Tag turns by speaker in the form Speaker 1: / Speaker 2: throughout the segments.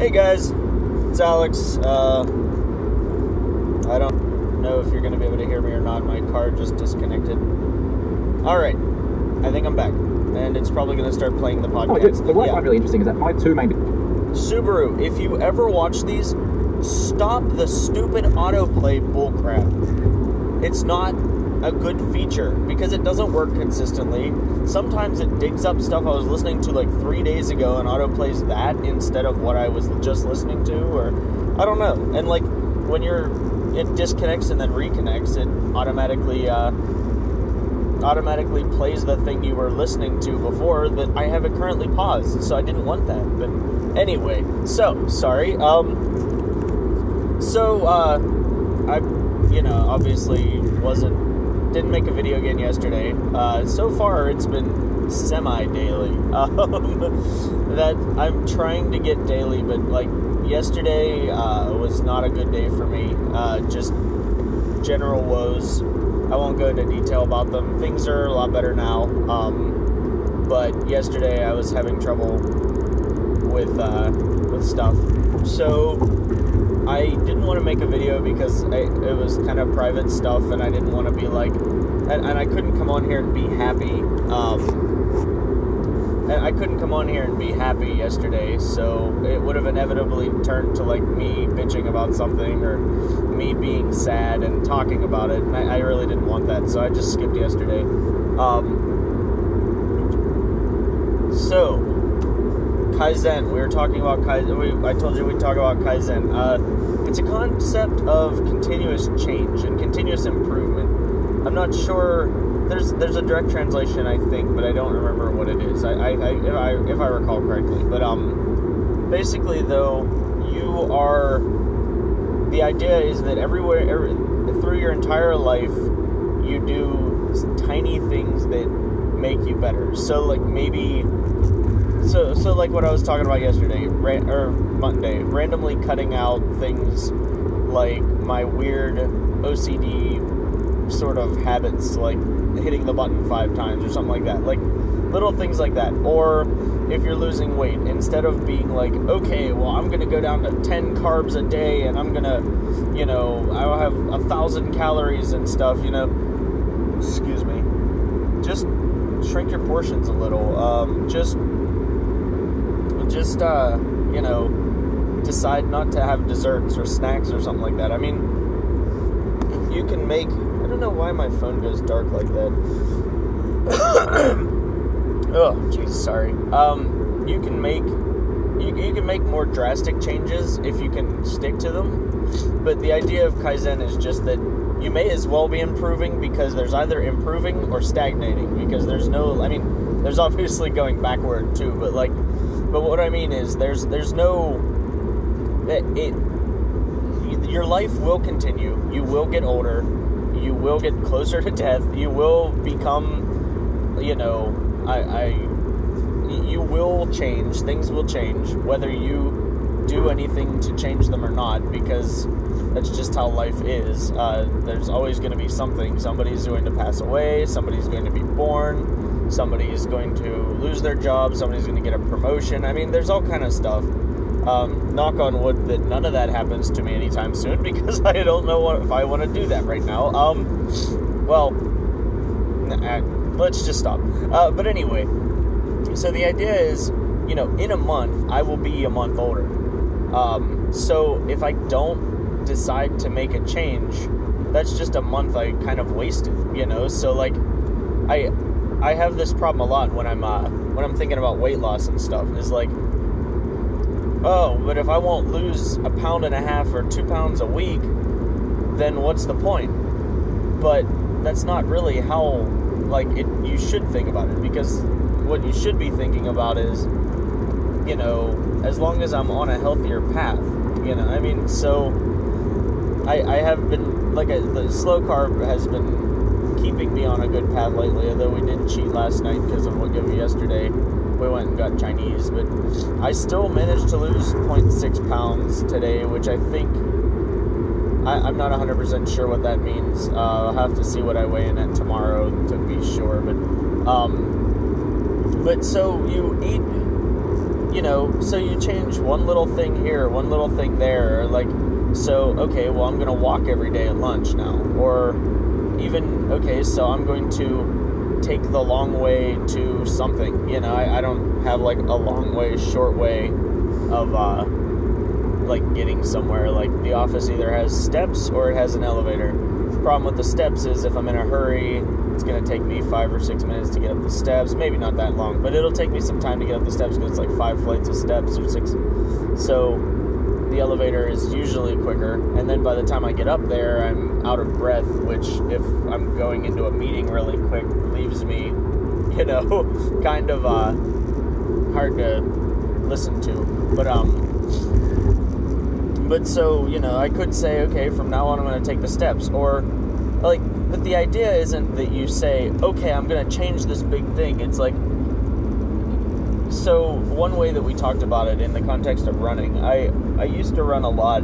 Speaker 1: Hey guys, it's Alex. I don't know if you're going to be able to hear me or not. My car just disconnected. Alright, I think I'm back. And it's probably going to start playing the podcast.
Speaker 2: So what I find really interesting is that my two main...
Speaker 1: Subaru, if you ever watch these, stop the stupid autoplay bullcrap. It's not a good feature because it doesn't work consistently. Sometimes it digs up stuff I was listening to like 3 days ago and autoplays that instead of what I was just listening to, or I don't know. And like when it disconnects and then reconnects, it automatically plays the thing you were listening to before that I have it currently paused, so I didn't want that. But anyway, so sorry. I obviously didn't make a video again yesterday. So far it's been semi-daily. That I'm trying to get daily, but like yesterday was not a good day for me. Just general woes. I won't go into detail about them. Things are a lot better now. But yesterday I was having trouble with stuff. So I didn't want to make a video because it was kind of private stuff, and I didn't want to be like, and I couldn't come on here and be happy. And I couldn't come on here and be happy yesterday, so it would have inevitably turned to like me bitching about something or me being sad and talking about it, and I really didn't want that, so I just skipped yesterday. So Kaizen. We were talking about Kaizen. I told you we'd talk about Kaizen. It's a concept of continuous change and continuous improvement. I'm not sure. There's a direct translation, I think, but I don't remember what it is. If I recall correctly. But basically, though, the idea is that through your entire life, you do tiny things that make you better. So like maybe. So like what I was talking about yesterday, or Monday, randomly cutting out things like my weird OCD sort of habits, like hitting the button 5 times or something like that. Like little things like that. Or if you're losing weight, instead of being like, okay, well, I'm going to go down to 10 carbs a day and I'm going to, I'll have 1,000 calories and stuff, excuse me. Just shrink your portions a little. Just decide not to have desserts or snacks or something like that. I mean, you can make, I don't know why my phone goes dark like that. Oh, Jesus, sorry. You can make more drastic changes if you can stick to them. But the idea of Kaizen is just that you may as well be improving, because there's either improving or stagnating, because there's obviously going backward too, but what I mean is there's no, your life will continue. You will get older. You will get closer to death. You will become, you will change. Things will change, whether you do anything to change them or not, because that's just how life is. There's always going to be something. Somebody's going to pass away. Somebody's going to be born. Somebody's going to lose their job. Somebody's going to get a promotion. I mean, there's all kind of stuff. Knock on wood that none of that happens to me anytime soon, because I don't know if I want to do that right now. Let's just stop. But anyway, so the idea is, in a month, I will be a month older. So if I don't decide to make a change, that's just a month I kind of wasted, So like, I have this problem a lot when I'm thinking about weight loss and stuff. Is like, oh, but if I won't lose 1.5 pounds or 2 pounds a week, then what's the point? But that's not really how you should think about it, because what you should be thinking about is, as long as I'm on a healthier path, so I have been, the slow carb has been keeping me on a good path lately, although we did cheat last night because of what gave me yesterday. We went and got Chinese, but I still managed to lose 0.6 pounds today, which I think, I'm not 100% sure what that means. I'll have to see what I weigh in at tomorrow to be sure, but so you so you change one little thing here, one little thing there, like, so, okay, well, I'm going to walk every day at lunch now, or even, okay, so I'm going to take the long way to something, I don't have, like, a long way, short way of, like, getting somewhere. Like, the office either has steps or it has an elevator. The problem with the steps is if I'm in a hurry, it's going to take me 5 or 6 minutes to get up the steps. Maybe not that long, but it'll take me some time to get up the steps because it's like 5 flights of steps or 6. So the elevator is usually quicker, and then by the time I get up there, I'm out of breath, which if I'm going into a meeting really quick, leaves me, kind of hard to listen to. But so, I could say, okay, from now on I'm going to take the steps, or like, but the idea isn't that you say, okay, I'm going to change this big thing. It's like, so one way that we talked about it in the context of running, I used to run a lot.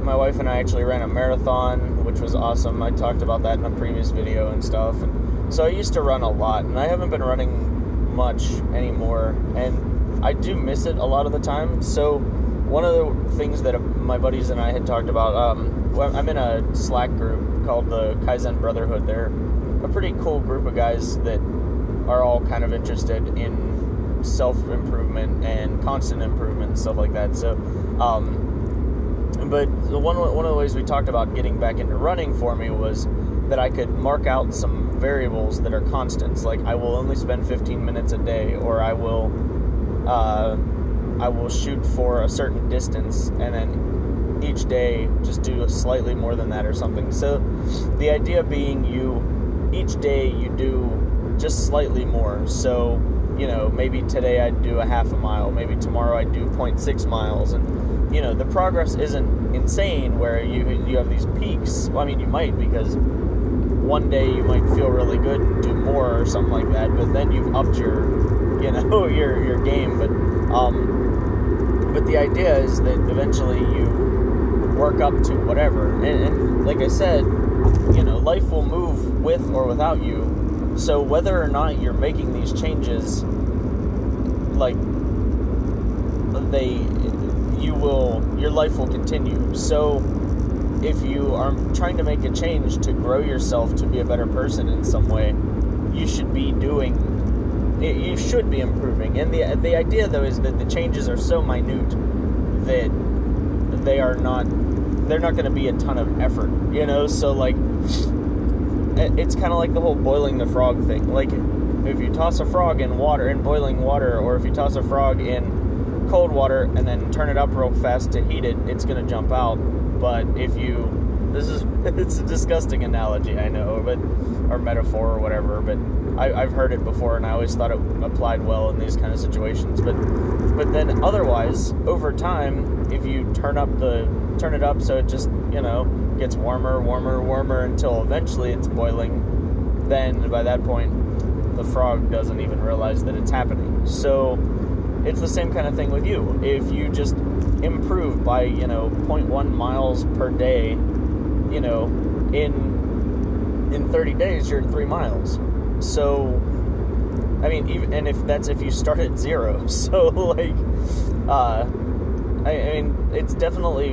Speaker 1: My wife and I actually ran a marathon, which was awesome. I talked about that in a previous video and stuff. And so I used to run a lot, and I haven't been running much anymore, and I do miss it a lot of the time. So one of the things that my buddies and I had talked about, I'm in a Slack group called the Kaizen Brotherhood. They're a pretty cool group of guys that are all kind of interested in self-improvement and constant improvement and stuff like that. So, but one of the ways we talked about getting back into running for me was that I could mark out some variables that are constants. Like, I will only spend 15 minutes a day, or I will shoot for a certain distance, and then each day just do slightly more than that or something. So the idea being each day you do just slightly more. So, maybe today I'd do a half a mile, maybe tomorrow I'd do 0.6 miles, and, the progress isn't insane where you have these peaks. Well, I mean, you might, because one day you might feel really good and do more or something like that, but then you've upped your your game. But the idea is that eventually you work up to whatever, and like I said, life will move with or without you. So whether or not you're making these changes, like, your life will continue. So if you are trying to make a change to grow yourself to be a better person in some way, you should be improving. And the idea, though, is that the changes are so minute that they're not going to be a ton of effort, so, like, it's kind of like the whole boiling the frog thing. Like, if you toss a frog in boiling water, or if you toss a frog in cold water and then turn it up real fast to heat it, it's going to jump out. But it's a disgusting analogy, I know, or metaphor or whatever, but I've heard it before, and I always thought it applied well in these kind of situations. But then otherwise, over time, if you turn it up so it just, gets warmer until eventually it's boiling, then by that point, the frog doesn't even realize that it's happening. So it's the same kind of thing with you. If you just improve by, 0.1 miles per day, in 30 days, you're at 3 miles. So, I mean, if you start at 0. So, like, I mean, it's definitely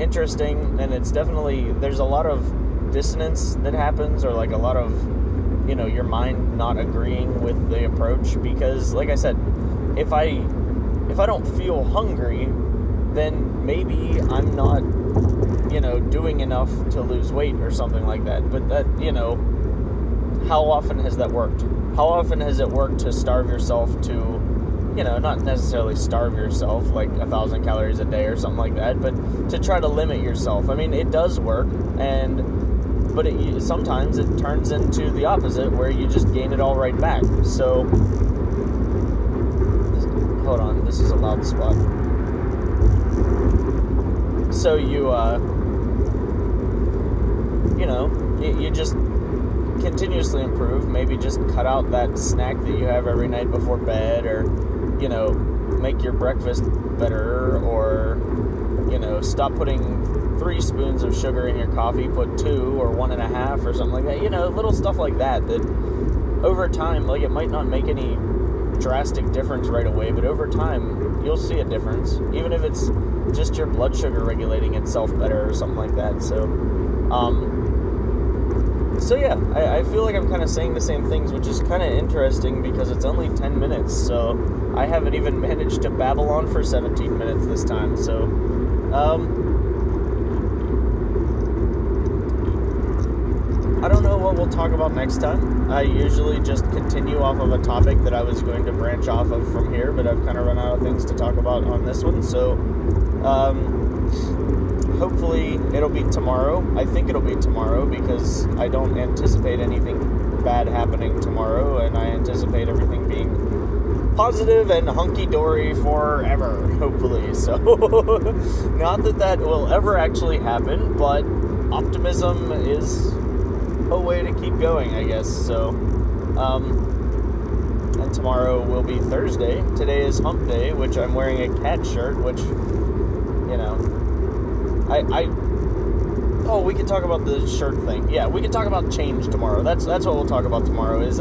Speaker 1: interesting, and there's a lot of dissonance that happens, or like a lot of, your mind not agreeing with the approach, because, like I said, if I don't feel hungry, then maybe I'm not, doing enough to lose weight or something like that. But that, how often has that worked? How often has it worked to starve yourself to, not necessarily starve yourself like 1,000 calories a day or something like that, but to try to limit yourself? I mean, it does work, but sometimes it turns into the opposite, where you just gain it all right back. So, hold on, this is a loud spot. So you just continuously improve. Maybe just cut out that snack that you have every night before bed, or, make your breakfast better, or, stop putting 3 spoons of sugar in your coffee, put 2 or 1.5 or something like that. Little stuff like that over time, like, it might not make any drastic difference right away, but over time, you'll see a difference, even if it's just your blood sugar regulating itself better or something like that. So yeah, I feel like I'm kind of saying the same things, which is kind of interesting because it's only 10 minutes, so I haven't even managed to babble on for 17 minutes this time. So I don't know what we'll talk about next time. I usually just continue off of a topic that I was going to branch off of from here, but I've kind of run out of things to talk about on this one, so hopefully it'll be tomorrow. I think it'll be tomorrow because I don't anticipate anything bad happening tomorrow, and I anticipate everything being positive and hunky-dory forever, hopefully. So, not that will ever actually happen, but optimism is a way to keep going, I guess. So, and tomorrow will be Thursday. Today is hump day, which I'm wearing a cat shirt, which, you know, oh, we can talk about the shirt thing. Yeah, we can talk about change tomorrow. That's what we'll talk about tomorrow, is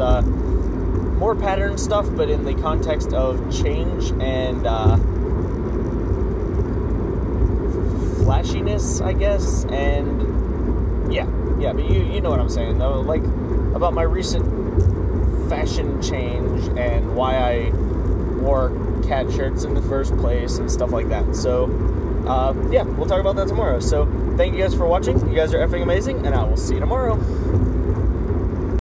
Speaker 1: more pattern stuff, but in the context of change and flashiness, I guess. And yeah, but you know what I'm saying, though, like, about my recent fashion change and why I wore cat shirts in the first place and stuff like that. So yeah, we'll talk about that tomorrow. So thank you guys for watching. You guys are effing amazing, and I will see you tomorrow.